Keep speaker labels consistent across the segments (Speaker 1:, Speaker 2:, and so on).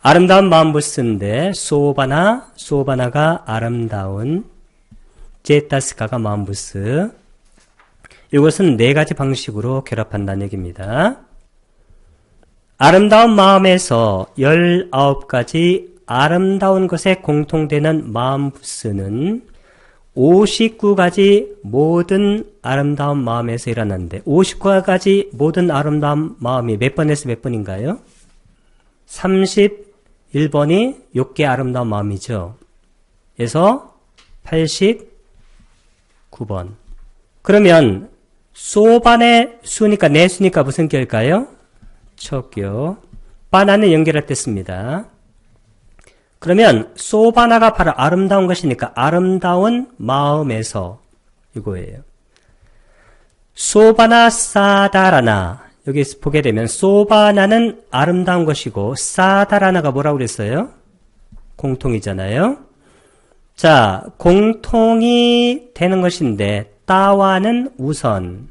Speaker 1: 아름다운 마음부스인데 소바나가 아름다운, 제타스카가 마음부스. 이것은 네 가지 방식으로 결합한다는 얘기입니다. 아름다운 마음에서 19가지 아름다운 것에 공통되는 마음부스는 59가지 모든 아름다운 마음에서 일어났는데, 59가지 모든 아름다운 마음이 몇 번에서 몇 번인가요? 31번이 6개 아름다운 마음이죠. 그래서 89번. 그러면 소반의 수니까 네 수니까 무슨 결일까요? 척교. 바나는 연결할 때 씁니다. 그러면 소바나가 바로 아름다운 것이니까 아름다운 마음에서 이거예요. 소바나 사다라나, 여기 보게 되면 소바나는 아름다운 것이고 사다라나가 뭐라고 그랬어요? 공통이잖아요. 자, 공통이 되는 것인데 따와는 우선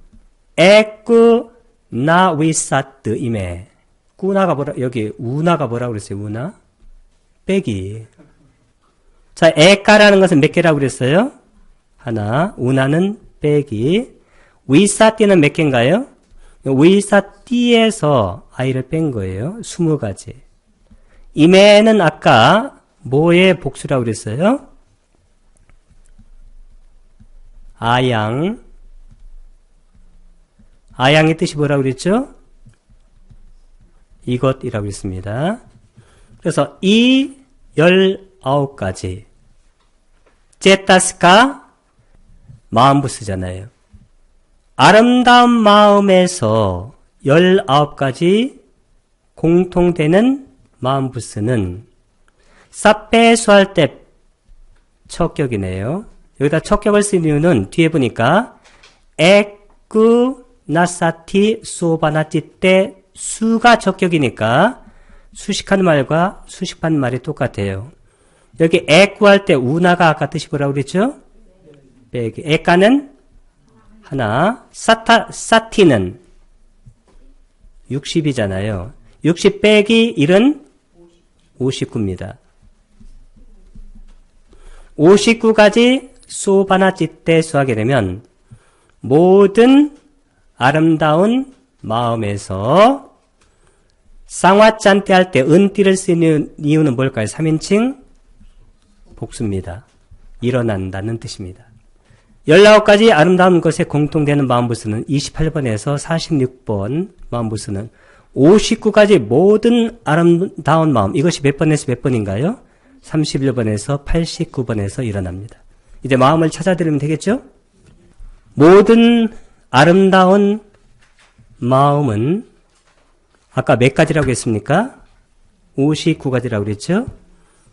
Speaker 1: 에꾸 나 위사트 임에, 꾸나가 뭐라, 여기 우나가 뭐라고 그랬어요? 우나? 빼기. 자, 에까라는 것은 몇 개라고 그랬어요? 하나. 우나는 빼기. 위사띠는 몇 개인가요? 위사띠에서 아이를 뺀 거예요. 20가지. 임에는 아까 뭐의 복수라고 그랬어요? 아양. 아양의 뜻이 뭐라고 그랬죠? 이것이라고 그랬습니다. 그래서 이 19가지 제타스카 마음부스잖아요. 아름다운 마음에서 19가지 공통되는 마음부스는 사페수할 때 척격이네요. 여기다 척격을 쓴 이유는 뒤에 보니까 에쿠 나사티 소바나티 때 수가 척격이니까 수식하는 말과 수식하는 말이 똑같아요. 여기 에쿠 할 때 우나가 아까 뜻이 뭐라고 그랬죠? 빼기. 에까는 하나, 사티는 60이잖아요. 60 빼기 1은 59입니다. 59가지 소바나치 때 수하게 되면 모든 아름다운 마음에서 쌍화짠 때 할 때 은띠를 쓰는 이유는 뭘까요? 3인칭 복수입니다. 일어난다는 뜻입니다. 19가지 아름다운 것에 공통되는 마음부스는 28번에서 46번 마음부스는 59가지 모든 아름다운 마음, 이것이 몇 번에서 몇 번인가요? 31번에서 89번에서 일어납니다. 이제 마음을 찾아드리면 되겠죠? 모든 아름다운 마음은 아까 몇 가지라고 했습니까? 59가지라고 그랬죠?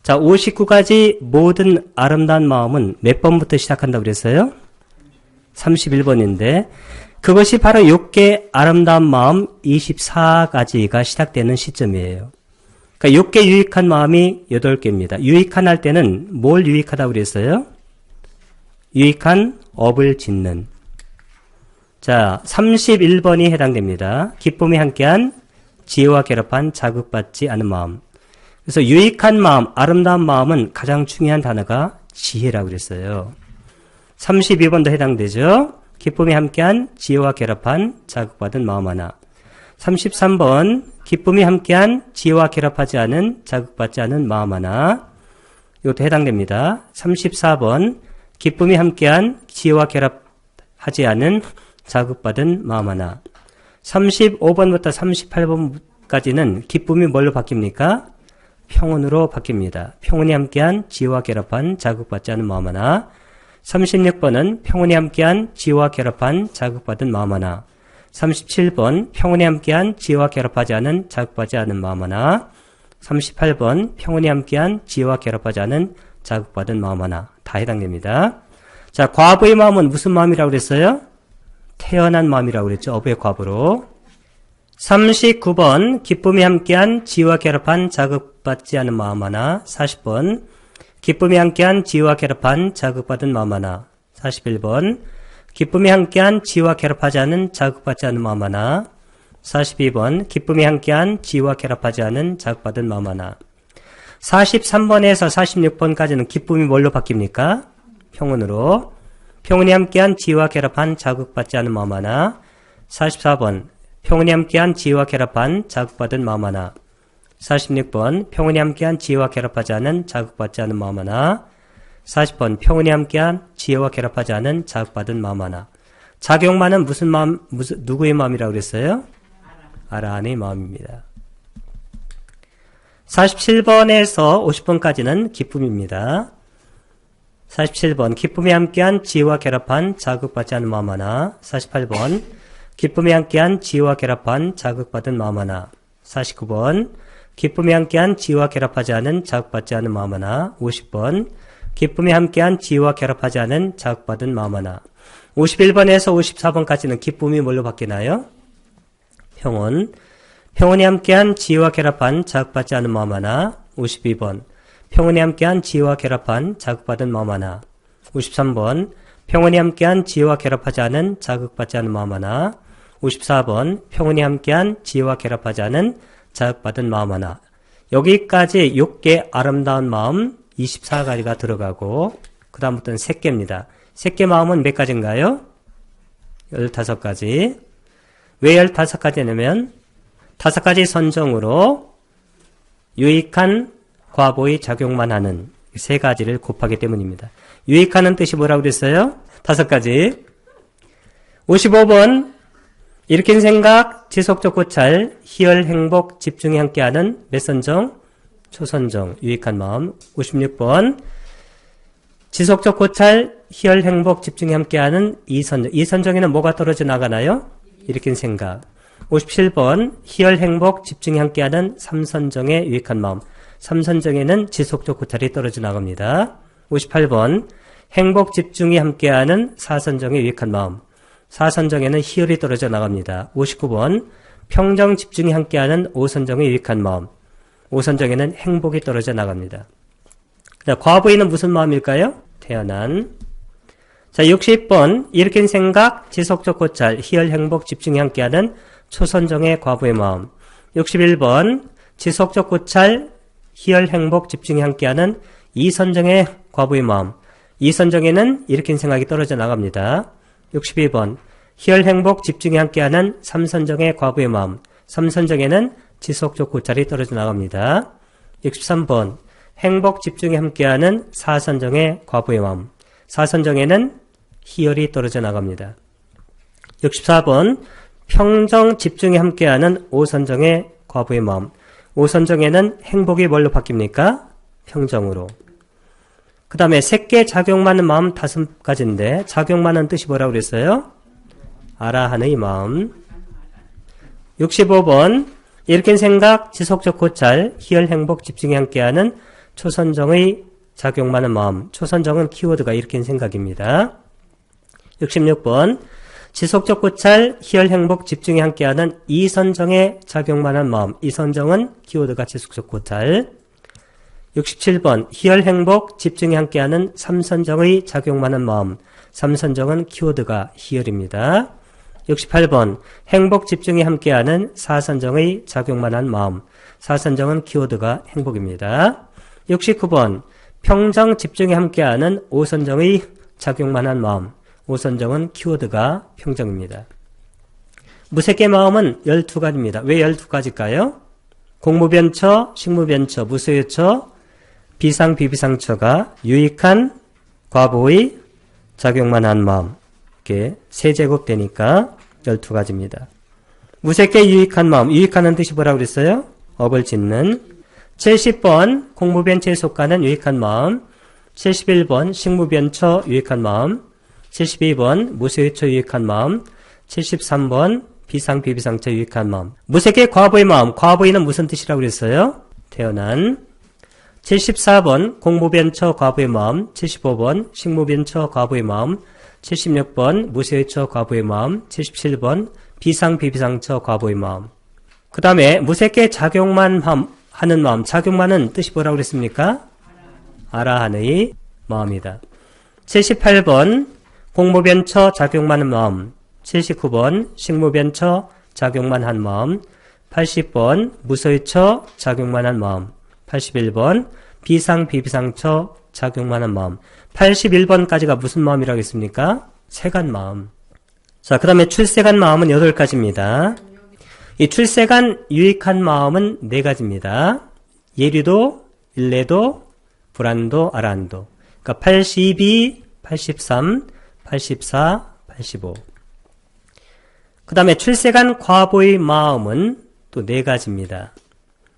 Speaker 1: 자, 59가지 모든 아름다운 마음은 몇 번부터 시작한다고 그랬어요? 31번인데 그것이 바로 6개 아름다운 마음 24가지가 시작되는 시점이에요. 그러니까 6개 유익한 마음이 8개입니다. 유익한 할 때는 뭘 유익하다고 그랬어요? 유익한 업을 짓는. 자, 31번이 해당됩니다. 기쁨이 함께한 지혜와 결합한 자극받지 않은 마음. 그래서 유익한 마음, 아름다운 마음은 가장 중요한 단어가 지혜라고 그랬어요. 32번도 해당되죠. 기쁨이 함께한 지혜와 결합한 자극받은 마음 하나. 33번 기쁨이 함께한 지혜와 결합하지 않은 자극받지 않은 마음 하나. 이것도 해당됩니다. 34번 기쁨이 함께한 지혜와 결합하지 않은 자극받은 마음 하나. 35번부터 38번까지는 기쁨이 뭘로 바뀝니까? 평온으로 바뀝니다. 평온이 함께한 지혜와 결합한 자극받지 않은 마음 하나. 36번은 평온이 함께한 지혜와 결합한 자극받은 마음 하나. 37번 평온이 함께한 지혜와 결합하지 않은 자극받지 않은 마음 하나. 38번 평온이 함께한 지혜와 결합하지 않은 자극받은 마음 하나. 다 해당됩니다. 자, 과부의 마음은 무슨 마음이라고 그랬어요? 태어난 마음이라고 그랬죠. 어부의 과부로. 39번 기쁨이 함께한 지혜와 결합한 자극받지 않은 마음 하나. 40번 기쁨이 함께한 지혜와 결합한 자극받은 마음 하나. 41번 기쁨이 함께한 지혜와 결합하지 않은 자극받지 않은 마음 하나. 42번 기쁨이 함께한 지혜와 결합하지 않은 자극받은 마음 하나. 43번에서 46번까지는 기쁨이 뭘로 바뀝니까? 평온으로. 평온이 함께한 지혜와 결합한 자극받지 않은 마음 하나. 44번 평온이 함께한 지혜와 결합한 자극받은 마음 하나. 46번 평온이 함께한 지혜와 결합하지 않은 자극받지 않은 마음 하나. 40번 평온이 함께한 지혜와 결합하지 않은 자극받은 마음 하나. 작용만은 무슨 마음, 누구의 마음이라고 그랬어요? 아라한의 마음입니다. 47번에서 50번까지는 기쁨입니다. 47번 기쁨이 함께한 지혜와 결합한 자극받지 않은 마음 하나. 48번 기쁨이 함께한 지혜와 결합한 자극받은 마음 하나. 49번 기쁨이 함께한 지혜와 결합하지 않은 자극받지 않은 마음 하나. 50번 기쁨이 함께한 지혜와 결합하지 않은 자극받은 마음 하나. 51번에서 54번까지는 기쁨이 뭘로 바뀌나요? 평온. 평온이 함께한 지혜와 결합한 자극받지 않은 마음 하나. 52번 평온이 함께한 지혜와 결합한 자극받은 마음 하나. 53번 평온이 함께한 지혜와 결합하지 않은 자극받지 않은 마음 하나. 54번 평온이 함께한 지혜와 결합하지 않은 자극받은 마음 하나. 여기까지 6개 아름다운 마음 24가지가 들어가고 그 다음부터는 3개입니다. 3개 마음은 몇 가지인가요? 15가지. 왜 15가지냐면 5가지 선정으로 유익한 과보의 작용만 하는 3가지를 곱하기 때문입니다. 유익하는 뜻이 뭐라고 그랬어요? 5가지. 55번 일으킨 생각, 지속적 고찰, 희열, 행복, 집중이 함께하는 몇 선정? 초선정, 유익한 마음. 56번 지속적 고찰, 희열, 행복, 집중이 함께하는 이선정. 이선정에는 뭐가 떨어져 나가나요? 일으킨 생각. 57번 희열, 행복, 집중이 함께하는 3선정의 유익한 마음. 3선정에는 지속적 고찰이 떨어져 나갑니다. 58번 행복, 집중이 함께하는 4선정의 유익한 마음. 4선정에는 희열이 떨어져 나갑니다. 59번 평정, 집중이 함께하는 5선정의 유익한 마음. 5선정에는 행복이 떨어져 나갑니다. 과보이는 무슨 마음일까요? 태어난. 자, 60번 일으킨 생각, 지속적 고찰, 희열, 행복, 집중이 함께하는 초선정의 과보의 마음. 61번 지속적 고찰, 희열, 행복, 집중이 함께하는 2선정의 과보의 마음. 2선정에는 일으킨 생각이 떨어져 나갑니다. 62번 희열, 행복, 집중이 함께하는 3선정의 과보의 마음. 3선정에는 지속적 고찰이 떨어져 나갑니다. 63번 행복, 집중이 함께하는 4선정의 과보의 마음. 4선정에는 희열이 떨어져 나갑니다. 64번 평정, 집중이 함께하는 5선정의 과보의 마음. 5선정에는 행복이 뭘로 바뀝니까? 평정으로. 그 다음에 3개 작용많은 마음 5가지인데 작용많은 뜻이 뭐라고 그랬어요? 아라한의 마음. 65번 일으킨 생각, 지속적 고찰, 희열, 행복, 집중이 함께하는 초선정의 작용많은 마음. 초선정은 키워드가 일으킨 생각입니다. 66번 지속적 고찰, 희열, 행복, 집중이 함께하는 2선정의 작용만한 마음. 2선정은 키워드가 지속적 고찰. 67번 희열, 행복, 집중이 함께하는 3선정의 작용만한 마음. 3선정은 키워드가 희열입니다. 68번 행복, 집중이 함께하는 4선정의 작용만한 마음. 4선정은 키워드가 행복입니다. 69번 평정, 집중이 함께하는 5선정의 작용만한 마음. 5선정은 키워드가 평정입니다. 무색의 마음은 12가지입니다. 왜 12가지일까요? 공무변처, 식무변처, 무소유처, 비상, 비비상처가 유익한 과보의 작용만 한 마음. 이렇게 3제곱 되니까 12가지입니다. 무색의 유익한 마음. 유익하는 뜻이 뭐라고 그랬어요? 업을 짓는. 70번 공무변처에 속하는 유익한 마음. 71번 식무변처 유익한 마음. 72번 무소유처 유익한 마음. 73번 비상, 비비상처 유익한 마음. 무색의 과보의 마음. 과보의는 무슨 뜻이라고 그랬어요? 태어난. 74번 공무변처 과보의 마음. 75번 식무변처 과보의 마음. 76번 무소유처 과보의 마음. 77번 비상, 비비상처 과보의 마음. 그 다음에 무색의 작용만 하는 마음. 작용만은 뜻이 뭐라고 그랬습니까? 아라한의 마음이다. 78번 공무변처 작용만 한 마음. 79번 식무변처 작용만 한 마음. 80번 무소유처 작용만 한 마음. 81번. 비상, 비비상처 작용하는 마음. 81번까지가 무슨 마음이라고 했습니까? 세간 마음. 자, 그 다음에 출세간 마음은 8가지입니다. 이 출세간 유익한 마음은 4가지입니다. 예류도, 일례도, 불안도, 아란도. 그러니까 82, 83, 84, 85. 그 다음에 출세간 과보의 마음은 또 4가지입니다.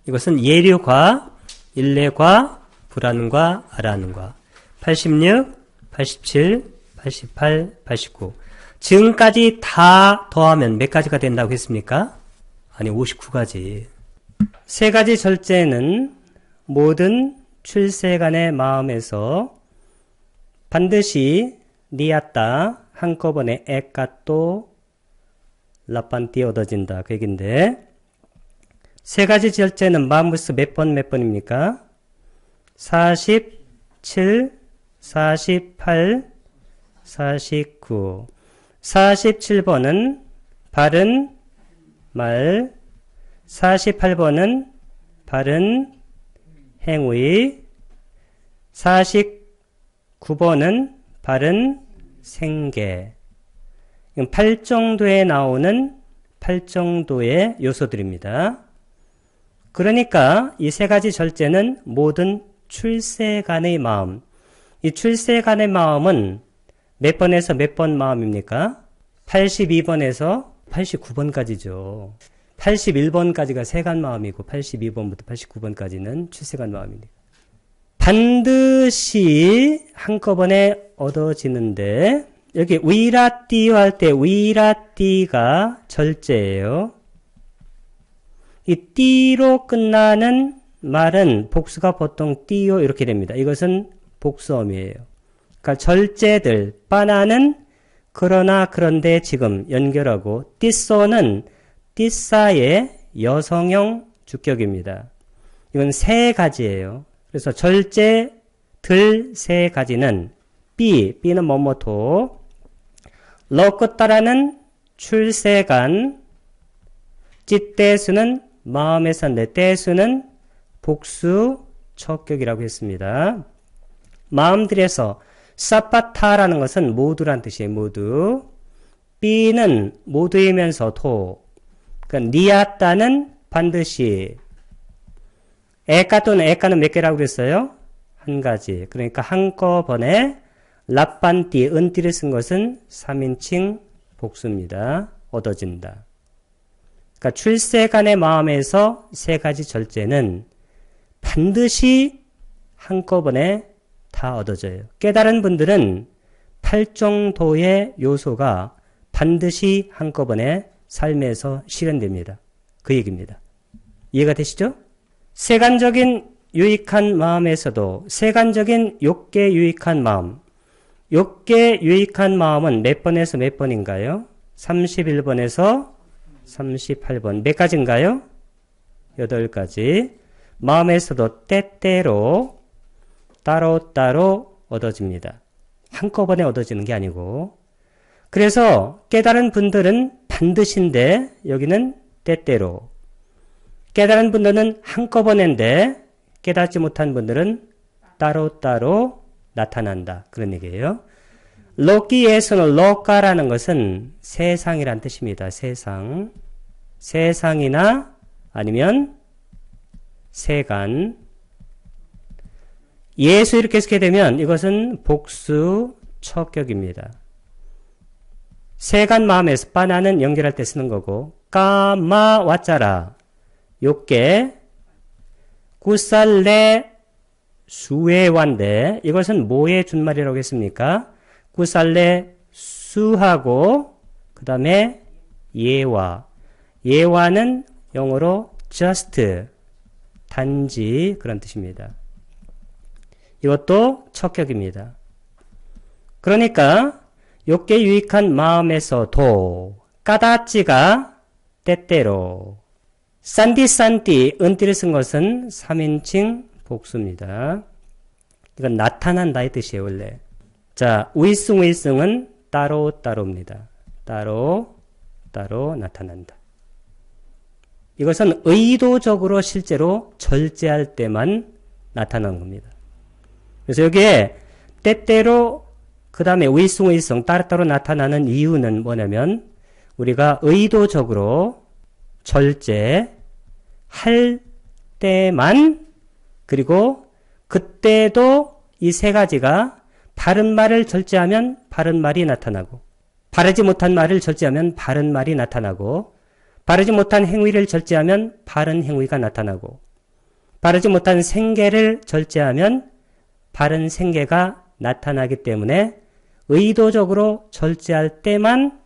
Speaker 1: 이것은 예류과, 일례과, 불안과, 아란과. 86, 87, 88, 89. 지금까지 다 더하면 몇 가지가 된다고 했습니까? 아니, 59가지. 3가지 절제는 모든 출세간의 마음에서 반드시 니았다 한꺼번에 에까또 라판띠 얻어진다. 그 얘기인데 3가지 절제는 마음부스 몇 번입니까? 47, 48, 49. 47번은 바른 말, 48번은 바른 행위, 49번은 바른 생계. 8정도에 나오는 8정도의 요소들입니다. 그러니까 이 3가지 절제는 모든 출세간의 마음. 이 출세간의 마음은 몇 번에서 몇 번 마음입니까? 82번에서 89번까지죠. 81번까지가 세간 마음이고 82번부터 89번까지는 출세간 마음입니다. 반드시 한꺼번에 얻어지는데 여기 위라띠오 할 때 위라띠가 절제예요. 이 띠로 끝나는 말은 복수가 보통 띠오 이렇게 됩니다. 이것은 복수어미예요. 그러니까 절제들, 빠나는 그러나 그런데 지금 연결하고 띠쏘는 띠싸의 여성형 주격입니다. 이건 3가지예요. 그래서 절제들 3가지는 B는 뭐뭐토, 러끝따라는 출세간, 찌떼수는 마음에서 내 떼수는 복수 척격이라고 했습니다. 마음들에서 사파타라는 것은 모두란 뜻이에요. 모두. B는 모두이면서 도. 그러니까 니아따는 반드시. 에까는 몇 개라고 그랬어요? 1가지. 그러니까 한꺼번에 라빤띠, 은띠를 쓴 것은 3인칭 복수입니다. 얻어진다. 그러니까 출세간의 마음에서 3가지 절제는 반드시 한꺼번에 다 얻어져요. 깨달은 분들은 8정도의 요소가 반드시 한꺼번에 삶에서 실현됩니다. 그 얘기입니다. 이해가 되시죠? 세간적인 유익한 마음에서도 세간적인 욕계 유익한 마음, 욕계 유익한 마음은 몇 번에서 몇 번인가요? 31번에서 38번. 몇 가지인가요? 8가지. 마음에서도 때때로 따로따로 얻어집니다. 한꺼번에 얻어지는 게 아니고. 그래서 깨달은 분들은 반드시인데 여기는 때때로. 깨달은 분들은 한꺼번에인데 깨닫지 못한 분들은 따로따로 나타난다. 그런 얘기예요. 로기에서는 로가라는 것은 세상이란 뜻입니다. 세상. 세상이나 아니면 세간. 예수 이렇게 쓰게 되면 이것은 복수 척격입니다. 세간 마음에서 빠나는 연결할 때 쓰는 거고 까마 와짜라 욕계 구살레 수웨완데 이것은 뭐의 준말이라고 했습니까? 구살레 수하고 그 다음에 예와 예와는 영어로 just 단지 그런 뜻입니다. 이것도 척격입니다. 그러니까 욕계 유익한 마음에서도 까다찌가 때때로 산디 은띠를 쓴 것은 3인칭 복수입니다. 이건 나타난다의 뜻이에요. 원래. 자, 위승은 따로따로입니다. 따로 나타난다. 이것은 의도적으로 실제로 절제할 때만 나타나는 겁니다. 그래서 여기에 때때로 그 다음에 의숭의성 따로따로 나타나는 이유는 뭐냐면 우리가 의도적으로 절제할 때만 그리고 그때도 이 세 가지가 바른 말을 절제하면 바른 말이 나타나고 바르지 못한 말을 절제하면 바른 말이 나타나고 바르지 못한 행위를 절제하면 바른 행위가 나타나고 바르지 못한 생계를 절제하면 바른 생계가 나타나기 때문에 의도적으로 절제할 때만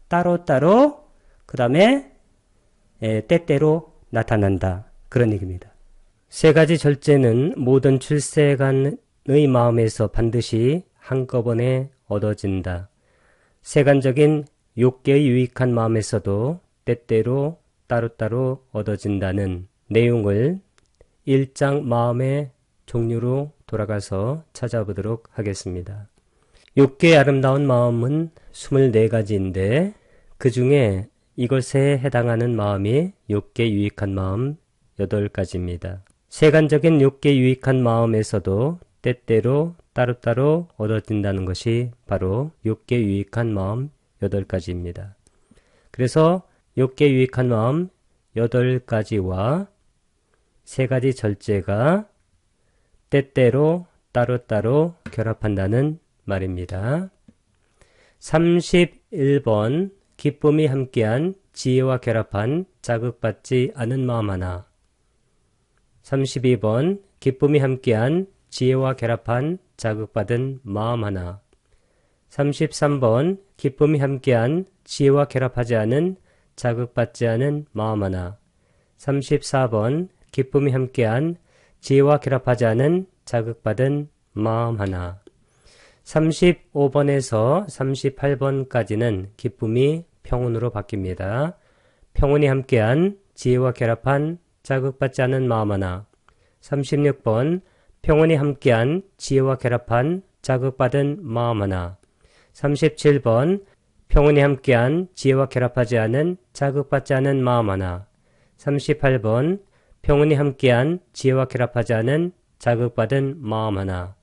Speaker 1: 따로따로 그 다음에 때때로 나타난다. 그런 얘기입니다. 세 가지 절제는 모든 출세간의 마음에서 반드시 한꺼번에 얻어진다. 세간적인 욕계의 유익한 마음에서도 때때로 따로따로 얻어진다는 내용을 1장 마음의 종류로 돌아가서 찾아보도록 하겠습니다. 욕계의 아름다운 마음은 24가지인데 그 중에 이것에 해당하는 마음이 욕계 유익한 마음 8가지입니다. 세간적인 욕계 유익한 마음에서도 때때로 따로따로 얻어진다는 것이 바로 욕계 유익한 마음 8가지입니다. 그래서 욕계 유익한 마음 8가지와 세 가지 절제가 때때로 따로따로 결합한다는 말입니다. 31번 기쁨이 함께한 지혜와 결합한 자극받지 않은 마음 하나. 32번 기쁨이 함께한 지혜와 결합한 자극받은 마음 하나. 33번 기쁨이 함께한 지혜와 결합하지 않은 자극받지 않은 마음 하나. 34번 기쁨이 함께한 지혜와 결합하지 않은 자극받은 마음 하나. 35번에서 38번까지는 기쁨이 평온으로 바뀝니다. 평온이 함께한 지혜와 결합한 자극받지 않은 마음 하나. 36번 평온이 함께한 지혜와 결합한 자극받은 마음 하나. 37번 평온이 함께한 지혜와 결합하지 않은 자극받지 않은 마음 하나. 38번 평온이 함께한 지혜와 결합하지 않은 자극받은 마음 하나.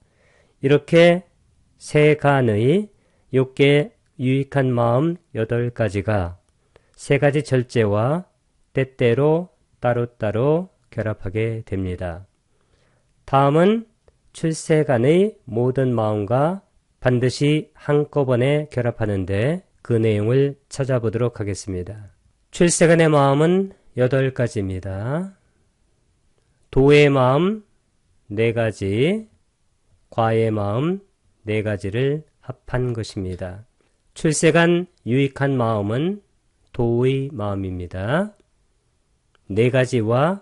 Speaker 1: 이렇게 세간의 욕계 유익한 마음 8가지가 세 가지 절제와 때때로 따로따로 결합하게 됩니다. 다음은 출세간의 모든 마음과 반드시 한꺼번에 결합하는데 그 내용을 찾아보도록 하겠습니다. 출세간의 마음은 8가지입니다. 도의 마음 4가지, 과의 마음 4가지를 합한 것입니다. 출세간 유익한 마음은 도의 마음입니다. 4가지와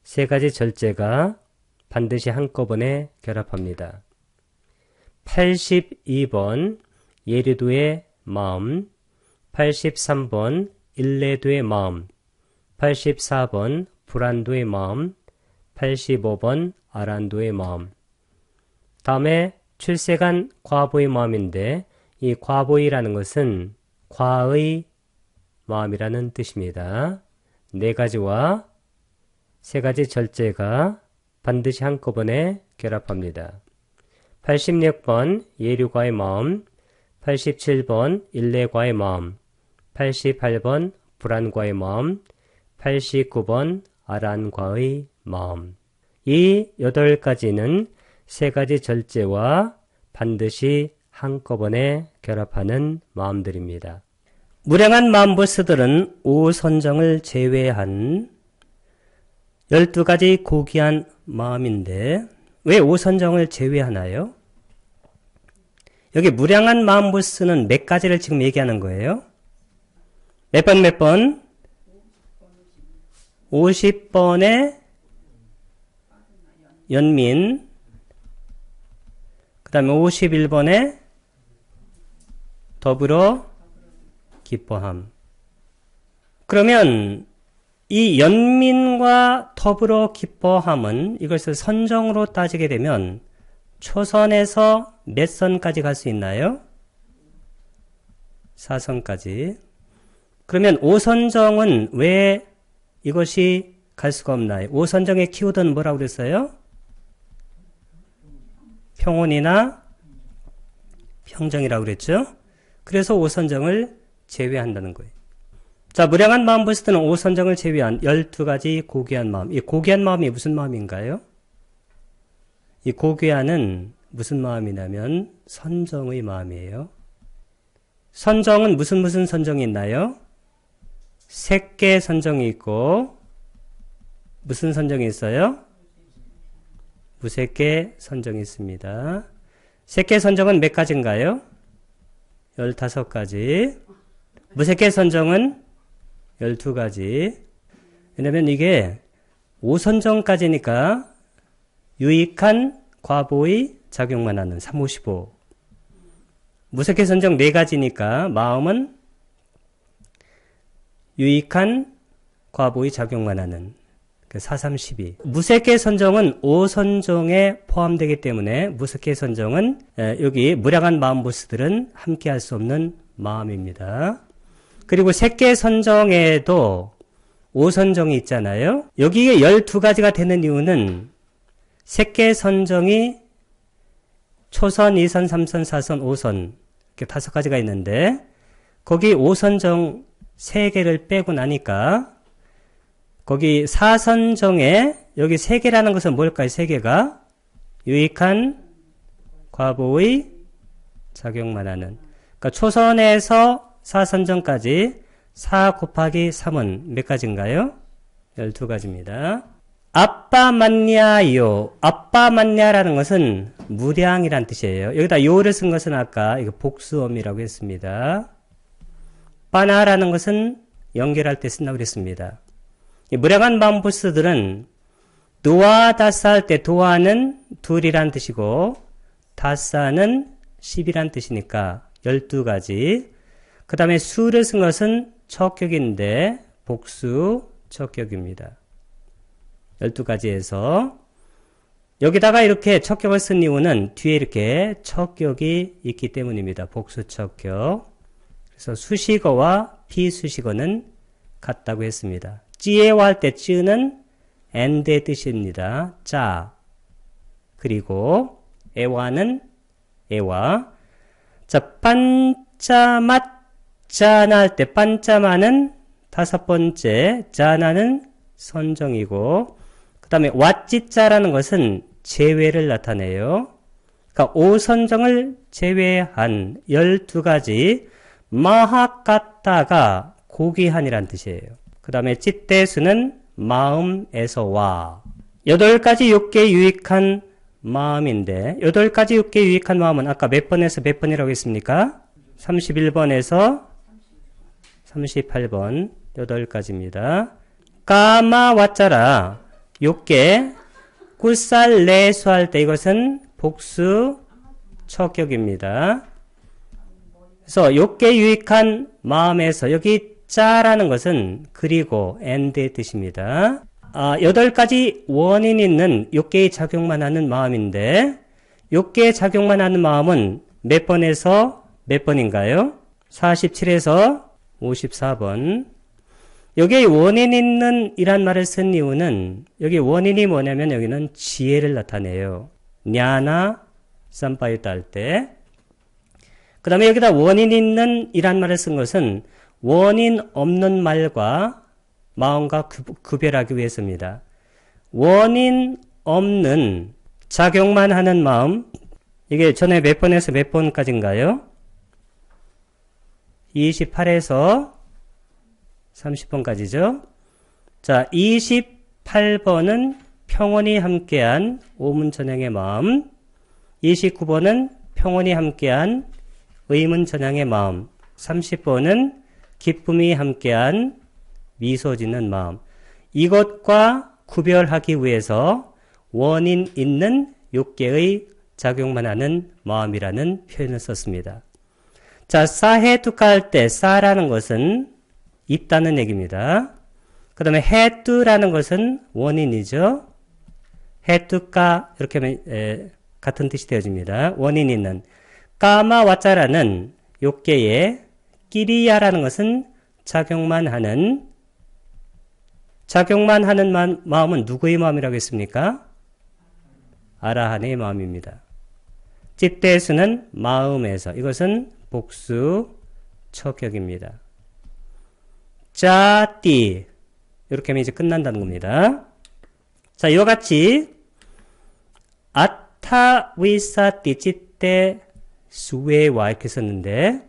Speaker 1: 3가지 절제가 반드시 한꺼번에 결합합니다. 82번 예류도의 마음, 83번 일레도의 마음, 84번 불안도의 마음, 85번 아란도의 마음. 다음에 출세간 과보의 마음인데 이 과보이라는 것은 과의 마음이라는 뜻입니다. 4가지와 3가지 절제가 반드시 한꺼번에 결합합니다. 86번 예류과의 마음, 87번 일레과의 마음, 88번 불안과의 마음, 89번 아란과의 마음. 이 8가지는 3가지 절제와 반드시 한꺼번에 결합하는 마음들입니다. 무량한 마음보스들은 오선정을 제외한 12가지 고귀한 마음인데 왜 오선정을 제외하나요? 여기 무량한 마음보스는 몇 가지를 지금 얘기하는 거예요? 몇 번? 50번의 연민, 그 다음에 51번에 더불어 기뻐함. 그러면 이 연민과 더불어 기뻐함은 이것을 선정으로 따지게 되면 초선에서 몇 선까지 갈 수 있나요? 4선까지. 그러면 오선정은 왜 이것이 갈 수가 없나요? 오선정의 키워드는 뭐라고 그랬어요? 평온이나 평정이라고 그랬죠? 그래서 오선정을 제외한다는 거예요. 자, 무량한 마음 부스트는 오선정을 제외한 12가지 고귀한 마음. 이 고귀한 마음이 무슨 마음인가요? 이 고귀한은 무슨 마음이냐면 선정의 마음이에요. 선정은 무슨 선정이 있나요? 색계 선정이 있고 무슨 선정이 있어요? 무색계 선정이 있습니다. 색계 선정은 몇 가지인가요? 15가지. 무색계 선정은 12가지. 왜냐면 이게 5선정까지니까 유익한 과보의 작용만 하는 3, 5, 15. 무색계 선정 4가지니까 마음은 유익한 과보의 작용만 하는 4, 3, 12. 무색계 선정은 5선정에 포함되기 때문에 무색계 선정은 여기 무량한 마음 보스들은 함께 할 수 없는 마음입니다. 그리고 색계 선정에도 5선정이 있잖아요. 여기에 12가지가 되는 이유는 색계 선정이 초선, 2선, 3선, 4선, 5선 이렇게 5가지가 있는데 거기 5선정 3개를 빼고 나니까 거기 4선정에 여기 3개라는 것은 뭘까요? 3개가 유익한 과보의 작용만 하는. 그러니까 초선에서 4선정까지 4 곱하기 3은 몇 가지인가요? 12가지입니다. 아빠만냐요. 아빠만냐라는 것은 무량이란 뜻이에요. 여기다 요를 쓴 것은 아까 이거 복수어미라고 했습니다. 빠나라는 것은 연결할 때 쓴다고 그랬습니다. 이 무량한 마음 보스들은 도와 다사 할 때 도와는 둘이란 뜻이고 다사는 10이란 뜻이니까 12가지. 그 다음에 수를 쓴 것은 척격인데 복수 척격입니다. 12가지에서 여기다가 이렇게 척격을 쓴 이유는 뒤에 이렇게 척격이 있기 때문입니다. 복수 척격. 그래서 수식어와 비수식어는 같다고 했습니다. 찌에와 할 때 찌는 and의 뜻입니다. 짜. 그리고 에와는 에와. 자, 반짜맛 짜나 할 때 반짜마는 5번째, 짜나는 선정이고 그 다음에 왓찌짜라는 것은 제외를 나타내요. 그러니까 5선정을 제외한 12가지 마하까타가 고귀한이란 뜻이에요. 그 다음에 찌떼수는 마음에서와 8가지 6개 유익한 마음인데 8가지 6개 유익한 마음은 아까 몇 번에서 몇 번이라고 했습니까? 31번에서 38번 8가지입니다. 까마 왓자라 6개 꿀살 내수 할 때 이것은 복수 척격입니다. 그래서 6개 유익한 마음에서 여기 짜라는 것은 그리고 and의 뜻입니다. 8가지 원인 있는 6개의 작용만 하는 마음인데 6개의 작용만 하는 마음은 몇 번에서 몇 번인가요? 47에서 54번. 여기에 원인 있는 이란 말을 쓴 이유는 여기 원인이 뭐냐면 여기는 지혜를 나타내요. 냐나 쌈바이다 할 때. 그 다음에 여기다 원인 있는 이란 말을 쓴 것은 원인 없는 말과 마음과 구별하기 위해서입니다. 원인 없는 작용만 하는 마음, 이게 전에 몇 번에서 몇 번까지인가요? 28에서 30번까지죠. 자, 28번은 평온이 함께한 오문전향의 마음, 29번은 평온이 함께한 의문전향의 마음, 30번은 기쁨이 함께한 미소 짓는 마음. 이것과 구별하기 위해서 원인 있는 6개의 작용만 하는 마음이라는 표현을 썼습니다. 자, 사해투카 할 때 사라는 것은 있다는 얘기입니다. 그 다음에 해뚜라는 것은 원인이죠. 해뚜까 이렇게 하면 같은 뜻이 되어집니다. 원인 있는. 까마 와짜라는 6개의 끼리야라는 것은 작용만 하는 작용만 하는 마음은 누구의 마음이라고 했습니까? 아라한의 마음입니다. 찌떼수는 마음에서. 이것은 복수 척격입니다. 짜띠. 이렇게 하면 이제 끝난다는 겁니다. 자, 이와 같이 아타위사띠 찌떼 수웨와 이렇게 썼는데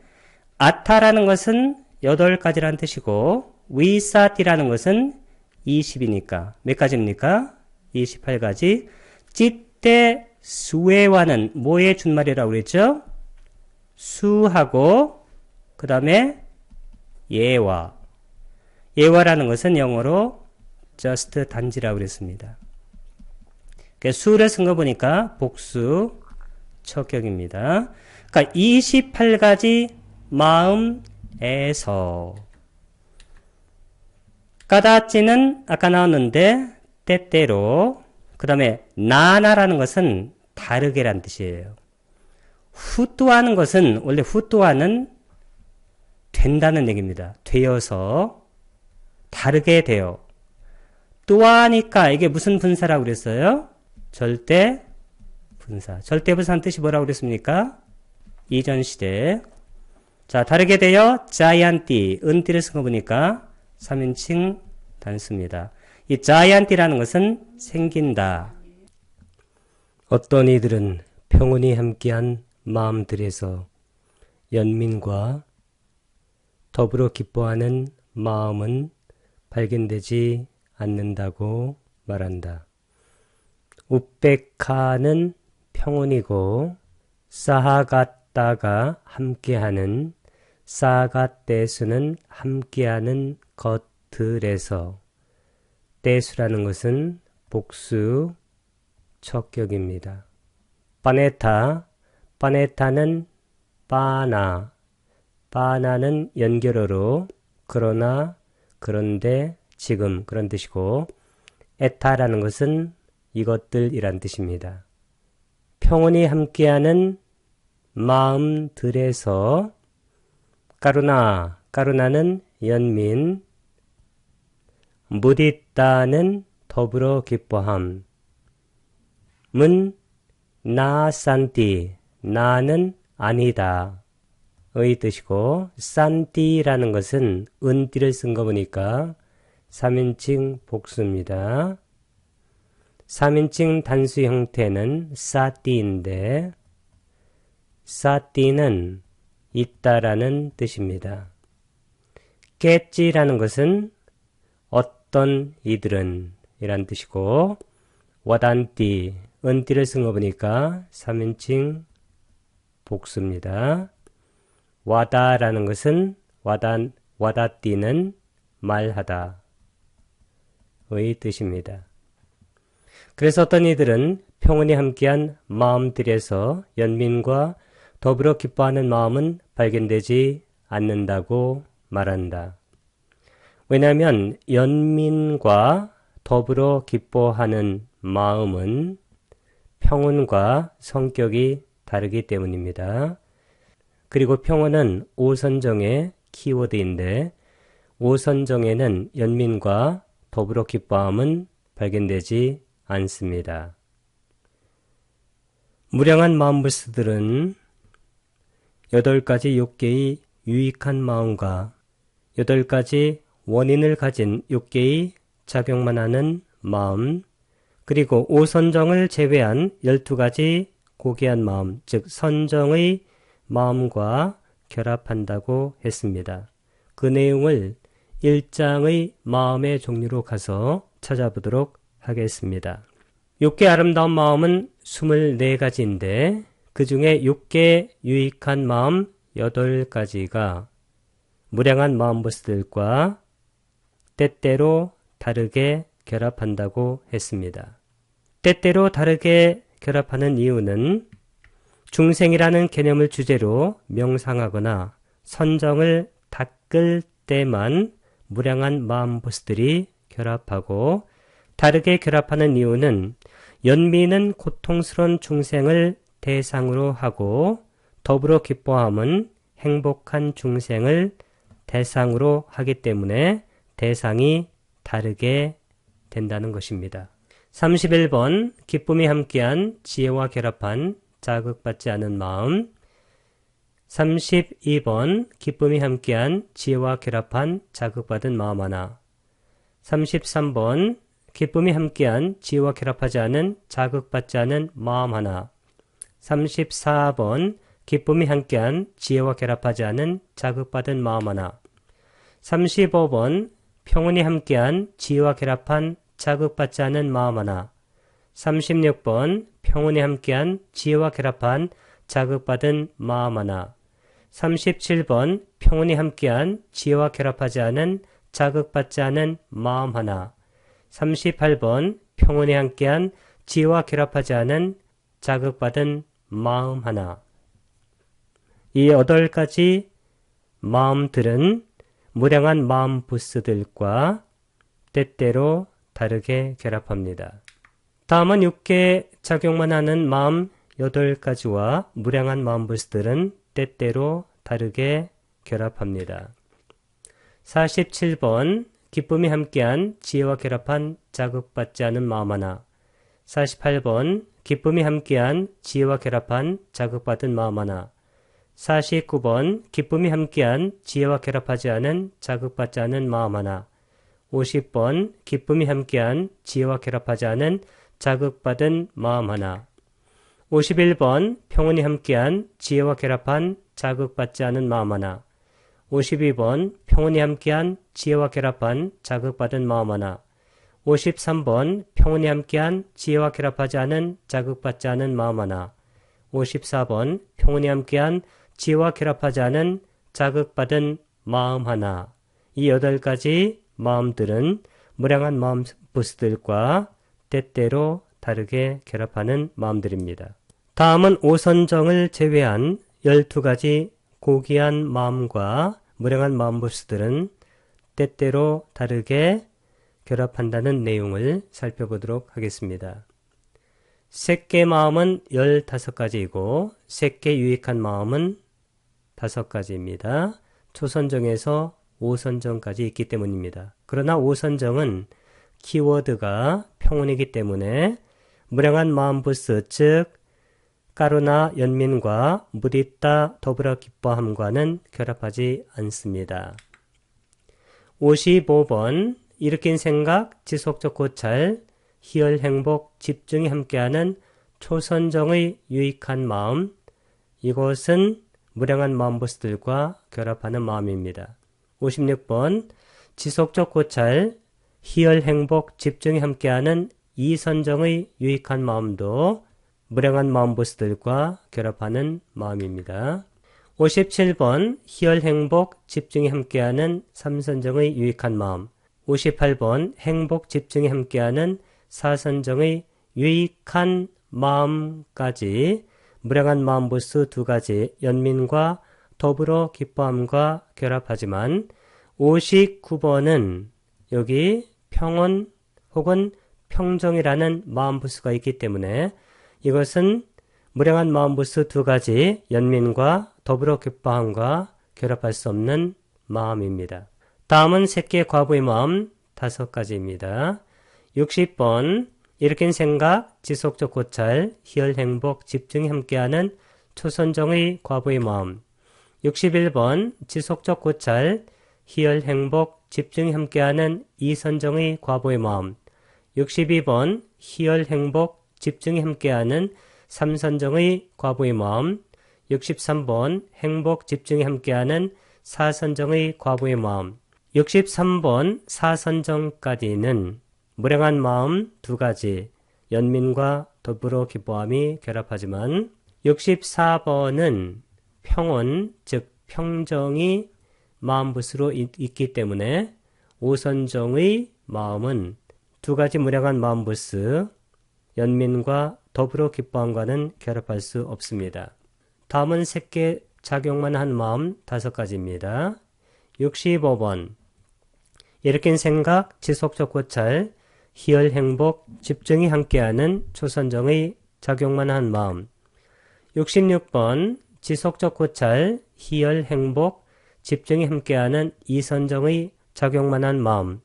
Speaker 1: 아타라는 것은 8가지라는 뜻이고 위사띠라는 것은 20이니까 몇 가지입니까? 28가지. 찌떼 수웨와는 뭐의 준말이라고 그랬죠? 수하고 그 다음에 예와. 예와라는 것은 영어로 just 단지라고 그랬습니다. 수를 쓴 거 보니까 복수 척격입니다. 그러니까 28가지 마음에서 까다찌는 아까 나왔는데 때때로 그 다음에 나나라는 것은 다르게란 뜻이에요. 후뚜하는 것은 원래 후뚜하는 된다는 얘기입니다. 되어서 다르게 돼요. 또하니까 이게 무슨 분사라고 그랬어요? 절대 분사. 절대 분사는 뜻이 뭐라고 그랬습니까? 이전 시대. 자, 다르게 되어 자이안띠, 은띠를 쓴 거 보니까 3인칭 단수입니다. 이 자이안띠라는 것은 생긴다. 어떤 이들은 평온히 함께한 마음들에서 연민과 더불어 기뻐하는 마음은 발견되지 않는다고 말한다. 우페카는 평온이고 사하가따가 함께하는 사가떼수는 함께하는 것들에서 떼수라는 것은 복수 척격입니다. 빠네타는 빠나, 빠나는 연결어로 그러나, 그런데, 지금 그런 뜻이고 에타라는 것은 이것들이란 뜻입니다. 평온히 함께하는 마음들에서 까루나는 연민, 무디따는 더불어 기뻐함, 나산띠, 나는 아니다 의 뜻이고 산띠라는 것은 은띠를 쓴 거 보니까 3인칭 복수입니다. 3인칭 단수 형태는 사띠인데 사띠는 있다라는 뜻입니다. 깼지라는 것은 어떤 이들은 이란 뜻이고 와단띠, 은띠를 쓴 거 보니까 3인칭 복수입니다. 와다라는 것은 와다띠는 말하다 의 뜻입니다. 그래서 어떤 이들은 평온히 함께한 마음들에서 연민과 더불어 기뻐하는 마음은 발견되지 않는다고 말한다. 왜냐하면 연민과 더불어 기뻐하는 마음은 평온과 성격이 다르기 때문입니다. 그리고 평온은 오선정의 키워드인데 오선정에는 연민과 더불어 기뻐함은 발견되지 않습니다. 무량한 마음불스들은 8가지 욕계의 유익한 마음과 8가지 원인을 가진 욕계의 작용만 하는 마음, 그리고 오선정을 제외한 12가지 고귀한 마음, 즉 선정의 마음과 결합한다고 했습니다. 그 내용을 1장의 마음의 종류로 가서 찾아보도록 하겠습니다. 6개 아름다운 마음은 24가지인데 그 중에 6개 유익한 마음 8가지가 무량한 마음보스들과 때때로 다르게 결합한다고 했습니다. 때때로 다르게 결합하는 이유는 중생이라는 개념을 주제로 명상하거나 선정을 닦을 때만 무량한 마음보스들이 결합하고 다르게 결합하는 이유는 연민은 고통스러운 중생을 대상으로 하고 더불어 기뻐함은 행복한 중생을 대상으로 하기 때문에 대상이 다르게 된다는 것입니다. 31번 기쁨이 함께한 지혜와 결합한 자극받지 않은 마음. 32번 기쁨이 함께한 지혜와 결합한 자극받은 마음 하나. 33번 기쁨이 함께한 지혜와 결합하지 않은 자극받지 않은 마음 하나. 34번 기쁨이 함께한 지혜와 결합하지 않은 자극받은 마음 하나. 35번 평온이 함께한 지혜와 결합한 자극받지 않은 마음 하나. 36번 평온이 함께한 지혜와 결합한 자극받은 마음 하나. 37번 평온이 함께한 지혜와 결합하지 않은 자극받지 않은 마음 하나. 38번 평온이 함께한 지혜와 결합하지 않은 자극받은 마음 하나. 이 8가지 마음들은 무량한 마음 부스들과 때때로 다르게 결합합니다. 다음은 6개 작용만 하는 마음 8가지와 무량한 마음 부스들은 때때로 다르게 결합합니다. 47번 기쁨이 함께한 지혜와 결합한 자극받지 않은 마음 하나. 48번 기쁨이 함께한 지혜와 결합한 자극받은 마음 하나. 49번 기쁨이 함께한 지혜와 결합하지 않은 자극받지 않은 마음 하나. 50번 기쁨이 함께한 지혜와 결합하지 않은 자극받은 마음 하나. 51번 평온이 함께한 지혜와 결합한 자극받지 않은 마음 하나. 52번 평온이 함께한 지혜와 결합한 자극받은 마음 하나. 53번 평온이 함께한 지혜와 결합하지 않은 자극받지 않은 마음 하나. 54번 평온이 함께한 지혜와 결합하지 않은 자극받은 마음 하나. 이 8가지 마음들은 무량한 마음 부스들과 때때로 다르게 결합하는 마음들입니다. 다음은 오선정을 제외한 12가지 고귀한 마음과 무량한 마음 부스들은 때때로 다르게 결합한다는 내용을 살펴보도록 하겠습니다. 색계 마음은 15가지이고 색계 유익한 마음은 5가지입니다. 초선정에서 5선정까지 있기 때문입니다. 그러나 5선정은 키워드가 평온이기 때문에 무량한 마음 부스, 즉 까루나 연민과 무디따 더불어 기뻐함과는 결합하지 않습니다. 55번 일으킨 생각, 지속적 고찰, 희열, 행복, 집중이 함께하는 초선정의 유익한 마음, 이것은 무량한 마음 부스들과 결합하는 마음입니다. 56번 지속적 고찰, 희열, 행복, 집중이 함께하는 이선정의 유익한 마음도 무량한 마음 부스들과 결합하는 마음입니다. 57번 희열, 행복, 집중이 함께하는 삼선정의 유익한 마음. 58번 행복, 집중이 함께하는 사선정의 유익한 마음까지 무량한 마음 부스 2가지 연민과 더불어 기뻐함과 결합하지만 59번은 여기 평온 혹은 평정이라는 마음 부스가 있기 때문에 이것은 무량한 마음 부스 2가지 연민과 더불어 기뻐함과 결합할 수 없는 마음입니다. 다음은 색계 과부의 마음 5가지입니다. 60번 일으킨 생각, 지속적 고찰, 희열, 행복, 집중이 함께하는 초선정의 과부의 마음. 61번 지속적 고찰, 희열, 행복, 집중이 함께하는 이선정의 과부의 마음. 62번 희열, 행복, 집중이 함께하는 삼선정의 과부의 마음. 63번 행복, 집중이 함께하는 사선정의 과부의 마음. 63번 사선정까지는 무량한 마음 2가지 연민과 더불어 기뻐함이 결합하지만 64번은 평온, 즉 평정이 마음부스로 있기 때문에 오선정의 마음은 2가지 무량한 마음부스 연민과 더불어 기뻐함과는 결합할 수 없습니다. 다음은 색계 작용만 한 마음 5가지입니다. 65번 일으킨 생각, 지속적 고찰, 희열, 행복, 집중이 함께하는 초선정의 작용만 한 마음. 66번 지속적 고찰, 희열, 행복, 집중이 함께하는 이선정의 작용만 한 마음.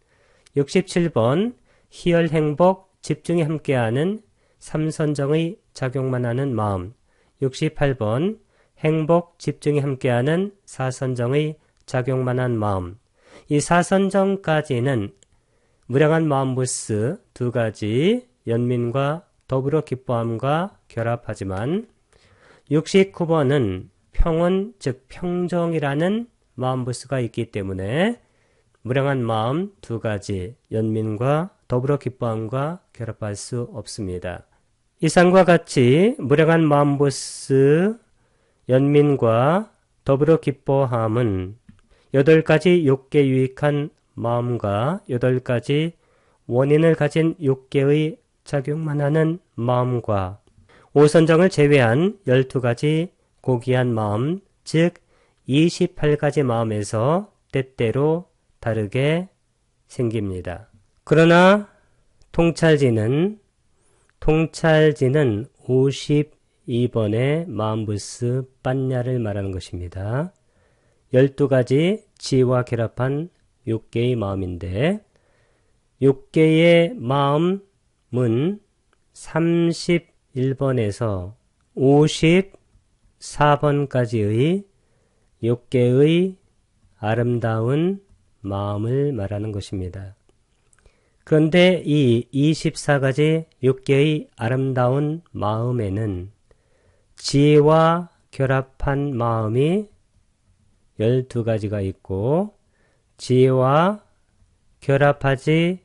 Speaker 1: 67번 희열, 행복, 집중이 함께하는 삼선정의 작용만 하는 마음. 68번 행복, 집중이 함께하는 사선정의 작용만 한 마음. 이 사선정까지는 무량한 마음 부스 두 가지 연민과 더불어 기뻐함과 결합하지만 69번은 평온 즉 평정이라는 마음 부스가 있기 때문에 무량한 마음 두 가지 연민과 더불어 기뻐함과 결합할 수 없습니다. 이상과 같이 무량한 마음 부스 연민과 더불어 기뻐함은 8가지 욕계 유익한 마음과 8가지 원인을 가진 욕계의 작용만 하는 마음과 오선정을 제외한 12가지 고귀한 마음, 즉 28가지 마음에서 때때로 다르게 생깁니다. 그러나 통찰지는 52번의 마음부스 빤냐를 말하는 것입니다. 12가지 지와 결합한 6개의 마음인데 6개의 마음은 31번에서 54번까지의 6개의 아름다운 마음을 말하는 것입니다. 그런데 이 24가지 6개의 아름다운 마음에는 지혜와 결합한 마음이 12가지가 있고 지혜와 결합하지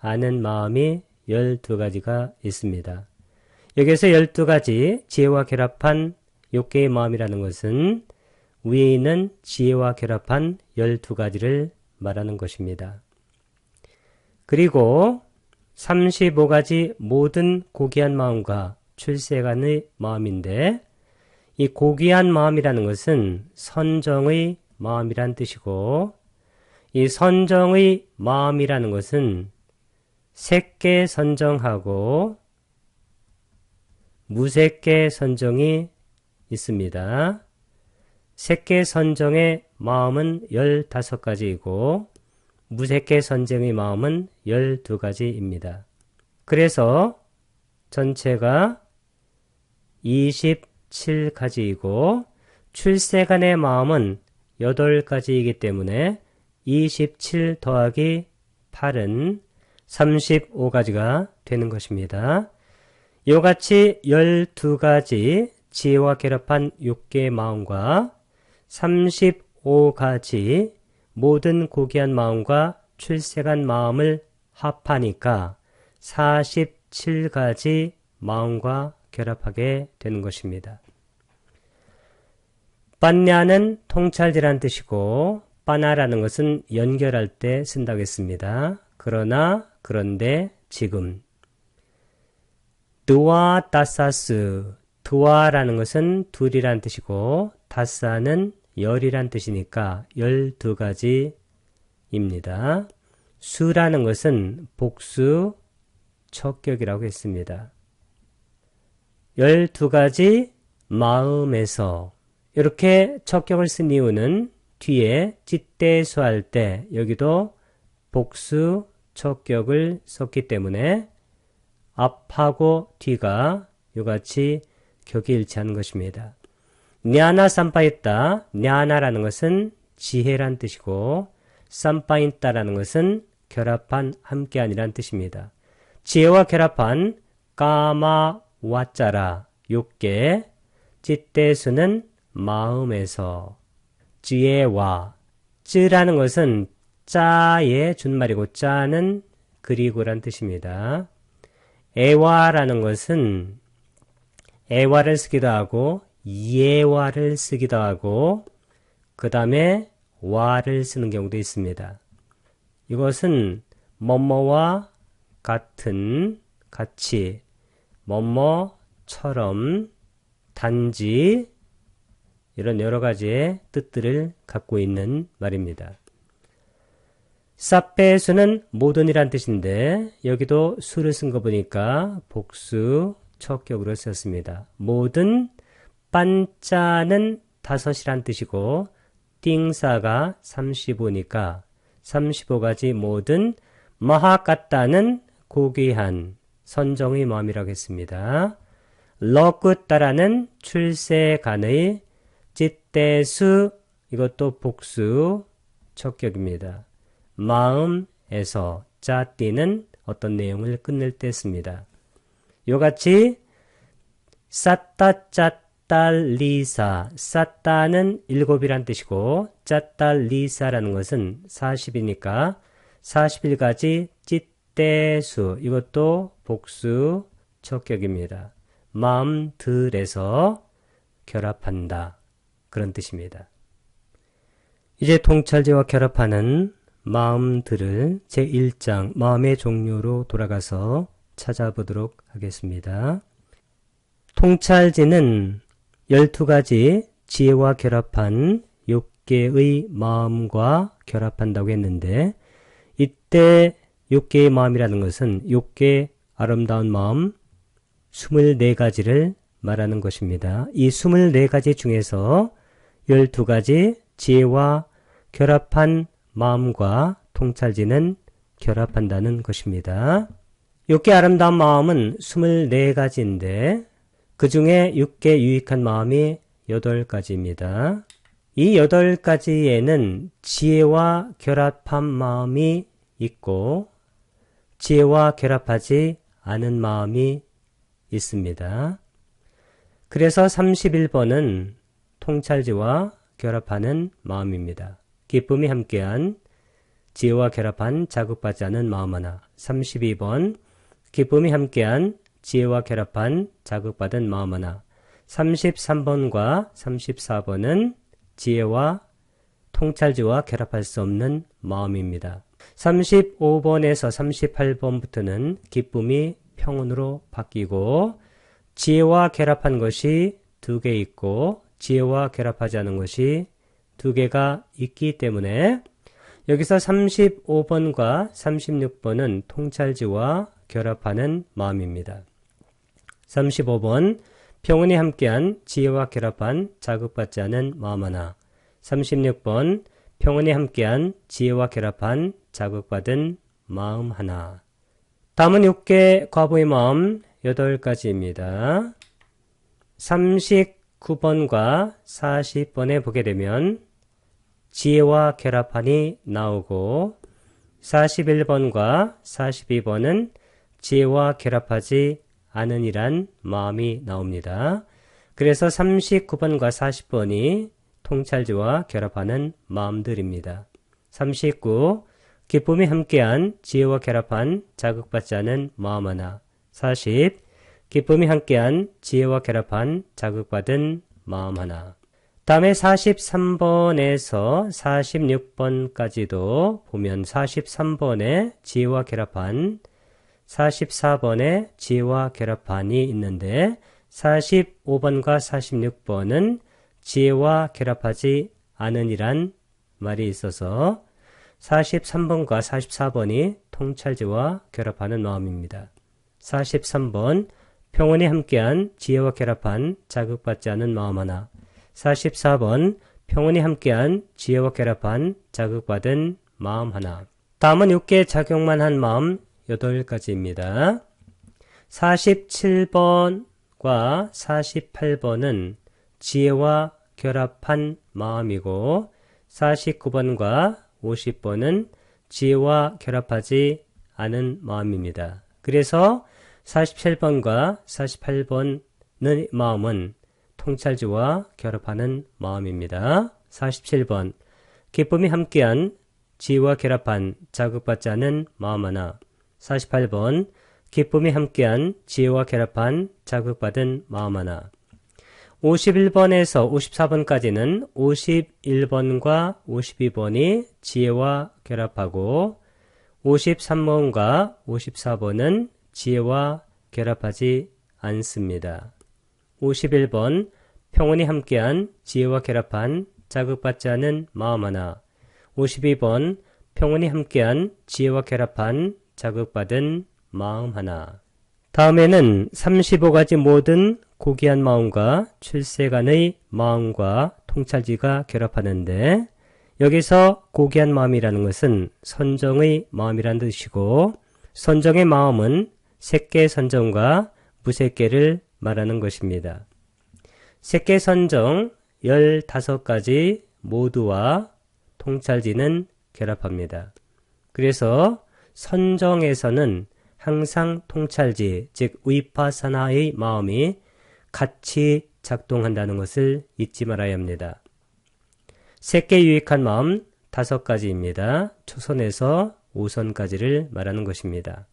Speaker 1: 않은 마음이 12가지가 있습니다. 여기서 12가지 지혜와 결합한 6개의 마음이라는 것은 위에 있는 지혜와 결합한 12가지를 말하는 것입니다. 그리고 35가지 모든 고귀한 마음과 출세간의 마음인데 이 고귀한 마음이라는 것은 선정의 마음이란 뜻이고 이 선정의 마음이라는 것은 색계 선정하고 무색계 선정이 있습니다. 색계 선정의 마음은 15가지이고 무색계 선정의 마음은 12가지입니다. 그래서 전체가 27가지이고 출세간의 마음은 8가지이기 때문에 27 더하기 8은 35가지가 되는 것입니다. 이같이 12가지 지혜와 결합한 6개의 마음과 35가지 모든 고귀한 마음과 출세간 마음을 합하니까 47가지 마음과 결합하게 되는 것입니다. 빤냐는 통찰지라는 뜻이고 빠나라는 것은 연결할 때 쓴다고 했습니다. 그런데 지금 드와 다사스 드와라는 것은 둘이란 뜻이고 다사는 열이란 뜻이니까 12가지입니다. 수라는 것은 복수 척격이라고 했습니다. 12가지 마음에서 이렇게 척격을 쓴 이유는 뒤에 찌대수 할 때 여기도 복수 척격을 썼기 때문에 앞하고 뒤가 이같이 격이 일치하는 것입니다. 냐나 삼파있다. 냐나라는 것은 지혜란 뜻이고 삼파있다라는 것은 결합한 함께한이란 뜻입니다. 지혜와 결합한 까마 와짜라 6개 찌대수는 마음에서 지혜와 쯔라는 것은 짜의 준말이고 짜는 그리고란 뜻입니다. 애와라는 것은 애와를 쓰기도 하고 예와를 쓰기도 하고 그 다음에 와를 쓰는 경우도 있습니다. 이것은 뭐뭐와 같은, 같이, 뭐뭐처럼, 단지 이런 여러 가지의 뜻들을 갖고 있는 말입니다. 사페수는 모든이란 뜻인데 여기도 수를 쓴 거 보니까 복수 척격으로 썼습니다. 모든 빤짜는 5이란 뜻이고 띵사가 35니까 35가지 모든 마하까따는 고귀한 선정의 마음이라고 했습니다. 러꾸따라는 출세간의 찌떼수 이것도 복수 척격입니다. 마음에서 짜띠는 어떤 내용을 끝낼 때 씁니다. 요같이 싸따 짜딸리사 싸따는 7이란 뜻이고 짜딸리사라는 것은 40이니까 41가지 찌떼수 이것도 복수 척격입니다. 마음들에서 결합한다 그런 뜻입니다. 이제 통찰지와 결합하는 마음들을 제1장 마음의 종류로 돌아가서 찾아보도록 하겠습니다. 통찰지는 12가지 지혜와 결합한 6개의 마음과 결합한다고 했는데 이때 6개의 마음이라는 것은 6개 아름다운 마음 24가지를 말하는 것입니다. 이 24가지 중에서 12가지 지혜와 결합한 마음과 통찰지는 결합한다는 것입니다. 6개 아름다운 마음은 24가지인데 그 중에 6개 유익한 마음이 8가지입니다. 이 8가지에는 지혜와 결합한 마음이 있고 지혜와 결합하지 않은 마음이 있습니다. 그래서 31번은 통찰지와 결합하는 마음입니다. 기쁨이 함께한 지혜와 결합한 자극받지 않은 마음 하나. 32번 기쁨이 함께한 지혜와 결합한 자극받은 마음 하나. 33번과 34번은 지혜와 통찰지와 결합할 수 없는 마음입니다. 35번에서 38번부터는 기쁨이 평온으로 바뀌고 지혜와 결합한 것이 2개 있고 지혜와 결합하지 않은 것이 2개가 있기 때문에 여기서 35번과 36번은 통찰지와 결합하는 마음입니다. 35번 평온이 함께한 지혜와 결합한 자극받지 않은 마음 하나. 36번 평온이 함께한 지혜와 결합한 자극받은 마음 하나. 다음은 6개 과보의 마음 8가지입니다. 39번과 40번에 보게 되면 지혜와 결합하니 나오고 41번과 42번은 지혜와 결합하지 않으니란 마음이 나옵니다. 그래서 39번과 40번이 통찰지와 결합하는 마음들입니다. 39. 기쁨이 함께한 지혜와 결합한 자극받지 않은 마음 하나. 40. 기쁨이 함께한 지혜와 결합한 자극받은 마음 하나. 다음에 43번에서 46번까지도 보면 43번에 지혜와 결합한 44번에 지혜와 결합한이 있는데 45번과 46번은 지혜와 결합하지 않으니란 말이 있어서 43번과 44번이 통찰지와 결합하는 마음입니다. 43번 평온이 함께한 지혜와 결합한 자극받지 않은 마음 하나. 44번 평온이 함께한 지혜와 결합한 자극받은 마음 하나. 다음은 6개 작용만 한 마음 8가지입니다. 47번과 48번은 지혜와 결합한 마음이고 49번과 50번은 지혜와 결합하지 않은 마음입니다. 그래서 47번과 48번의 마음은 통찰지와 결합하는 마음입니다. 47번 기쁨이 함께한 지혜와 결합한 자극받지 않은 마음 하나. 48번 기쁨이 함께한 지혜와 결합한 자극받은 마음 하나. 51번에서 54번까지는 51번과 52번이 지혜와 결합하고 53번과 54번은 지혜와 결합하지 않습니다. 51번 평온이 함께한 지혜와 결합한 자극받지 않은 마음 하나. 52번 평온이 함께한 지혜와 결합한 자극받은 마음 하나. 다음에는 35가지 모든 고귀한 마음과 출세간의 마음과 통찰지가 결합하는데 여기서 고귀한 마음이라는 것은 선정의 마음이라는 뜻이고 선정의 마음은 색계선정과 무색계를 말하는 것입니다. 색계선정 15가지 모두와 통찰지는 결합합니다. 그래서 선정에서는 항상 통찰지, 즉 위파사나의 마음이 같이 작동한다는 것을 잊지 말아야 합니다. 색계 유익한 마음 5가지입니다. 초선에서 5선까지를 말하는 것입니다.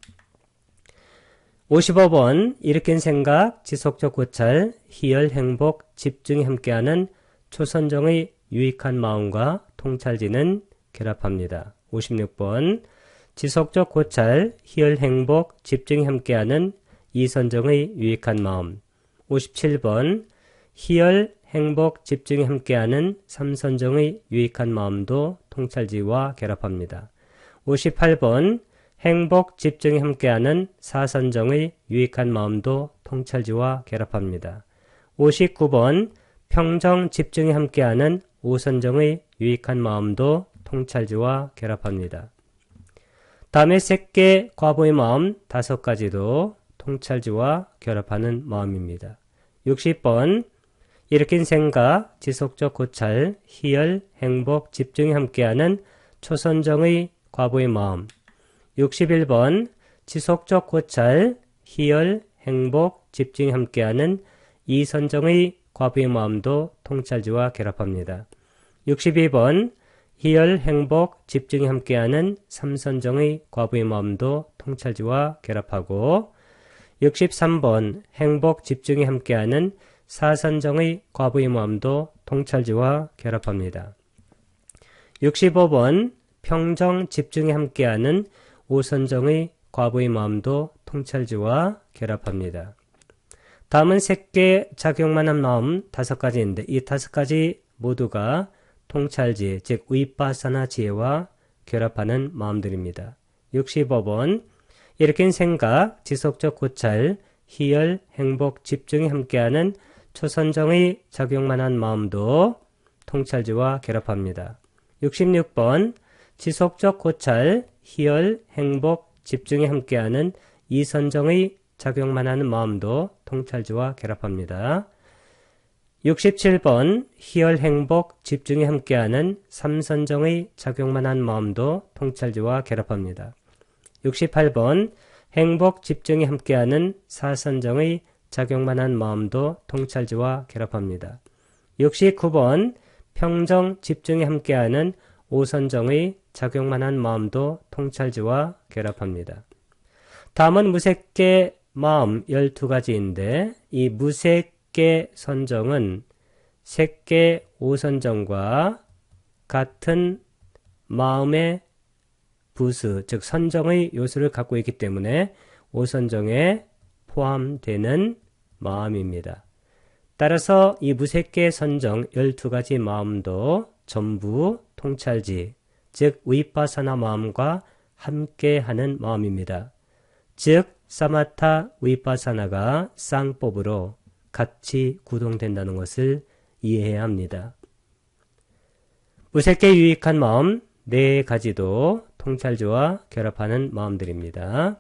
Speaker 1: 55번 일으킨 생각, 지속적 고찰, 희열, 행복, 집중이 함께하는 초선정의 유익한 마음과 통찰지는 결합합니다. 56번 지속적 고찰, 희열, 행복, 집중이 함께하는 이선정의 유익한 마음. 57번 희열, 행복, 집중이 함께하는 삼선정의 유익한 마음도 통찰지와 결합합니다. 58번 행복, 집중이 함께하는 사선정의 유익한 마음도 통찰지와 결합합니다. 59번 평정, 집중이 함께하는 오선정의 유익한 마음도 통찰지와 결합합니다. 다음에 색계 과보의 마음 5가지도 통찰지와 결합하는 마음입니다. 60번 일으킨 생각, 지속적 고찰, 희열, 행복, 집중이 함께하는 초선정의 과보의 마음. 61번 지속적 고찰, 희열, 행복, 집중이 함께하는 이선정의 과보의 마음도 통찰지와 결합합니다. 62번 희열, 행복, 집중이 함께하는 삼선정의 과보의 마음도 통찰지와 결합하고 63번 행복, 집중이 함께하는 사선정의 과보의 마음도 통찰지와 결합합니다. 65번 평정, 집중이 함께하는 오선정의 과보의 마음도 통찰지와 결합합니다. 다음은 색계 작용만 한 마음 5가지인데 이 5가지 모두가 통찰지, 즉 위파사나 지혜와 결합하는 마음들입니다. 65번 일으킨 생각, 지속적 고찰, 희열, 행복, 집중이 함께하는 초선정의 작용만 한 마음도 통찰지와 결합합니다. 66번 지속적 고찰, 희열, 행복, 집중이 함께하는 이선정의 작용만 하는 마음도 통찰지와 결합합니다. 67번 희열, 행복, 집중이 함께하는 삼선정의 작용만 한 마음도 통찰지와 결합합니다. 68번 행복, 집중이 함께하는 사선정의 작용만 한 마음도 통찰지와 결합합니다. 69번 평정, 집중이 함께하는 오선정의 작용만 한 마음도 통찰지와 결합합니다. 다음은 무색계 마음 12가지인데 이 무색계 선정은 색계 오선정과 같은 마음의 부수, 즉 선정의 요소를 갖고 있기 때문에 오선정에 포함되는 마음입니다. 따라서 이 무색계 선정 12가지 마음도 전부 통찰지, 즉 위파사나 마음과 함께하는 마음입니다. 즉 사마타 위파사나가 쌍법으로 같이 구동된다는 것을 이해해야 합니다. 무색계 유익한 마음 4가지도 통찰지와 결합하는 마음들입니다.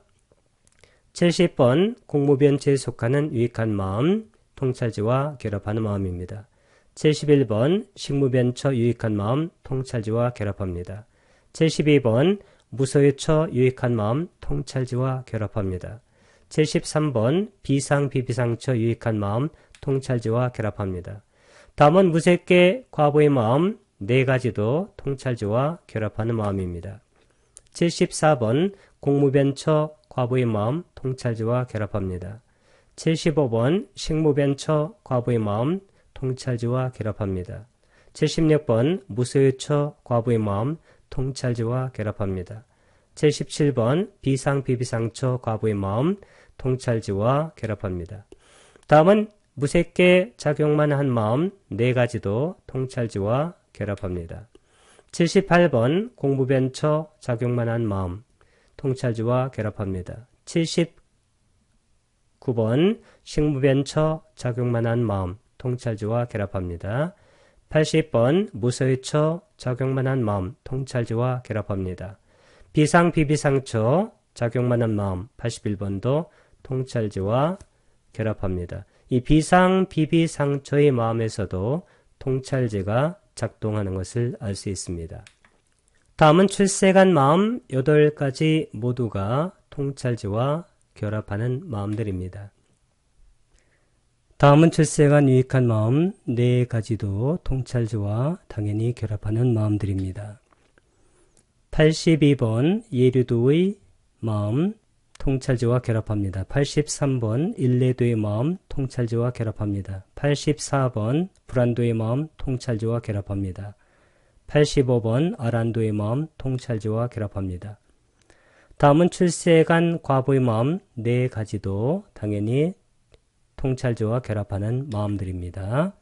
Speaker 1: 70번 공무변체에 속하는 유익한 마음, 통찰지와 결합하는 마음입니다. 71번 식무변처 유익한 마음, 통찰지와 결합합니다. 72번 무소유처 유익한 마음, 통찰지와 결합합니다. 73번 비상비비상처 유익한 마음, 통찰지와 결합합니다. 다음은 무색계 과보의 마음 4가지도 통찰지와 결합하는 마음입니다. 74번 공무변처 과보의 마음, 통찰지와 결합합니다. 75번 식무변처 과보의 마음, 통찰지와 결합합니다. 76번 무소유처 과보의 마음, 통찰지와 결합합니다. 77번 비상비비상처 과보의 마음, 통찰지와 결합합니다. 다음은 무색계 작용만 한 마음 4가지도 통찰지와 결합합니다. 78번 공무변처 작용만 한 마음, 통찰지와 결합합니다. 79번 식무변처 작용만 한 마음, 통찰지와 결합합니다. 80번 무서의처 작용만 한 마음 통찰지와 결합합니다. 비상 비비상처 작용만 한 마음 81번도 통찰지와 결합합니다. 이 비상 비비상처의 마음에서도 통찰지가 작동하는 것을 알 수 있습니다. 다음은 출세간 마음 8가지 모두가 통찰지와 결합하는 마음들입니다. 다음은 출세간 유익한 마음 4가지도 통찰지와 당연히 결합하는 마음들입니다. 82번 예류도의 마음 통찰지와 결합합니다. 83번 일례도의 마음 통찰지와 결합합니다. 84번 불안도의 마음 통찰지와 결합합니다. 85번 아란도의 마음 통찰지와 결합합니다. 다음은 출세간 과보의 마음 4가지도 당연히 통찰지와 결합하는 마음들입니다.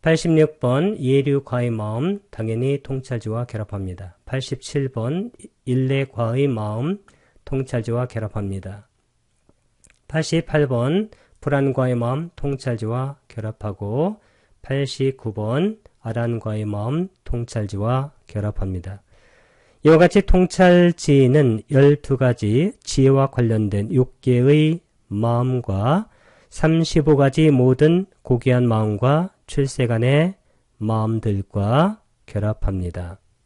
Speaker 1: 86번 예류과의 마음 당연히 통찰지와 결합합니다. 87번 일례과의 마음 통찰지와 결합합니다. 88번 불안과의 마음 통찰지와 결합하고 89번 아란과의 마음 통찰지와 결합합니다. 이와 같이 통찰지는 12가지 지혜와 관련된 6개의 마음과 35가지 모든 고귀한 마음과 출세간의 마음들과 결합합니다.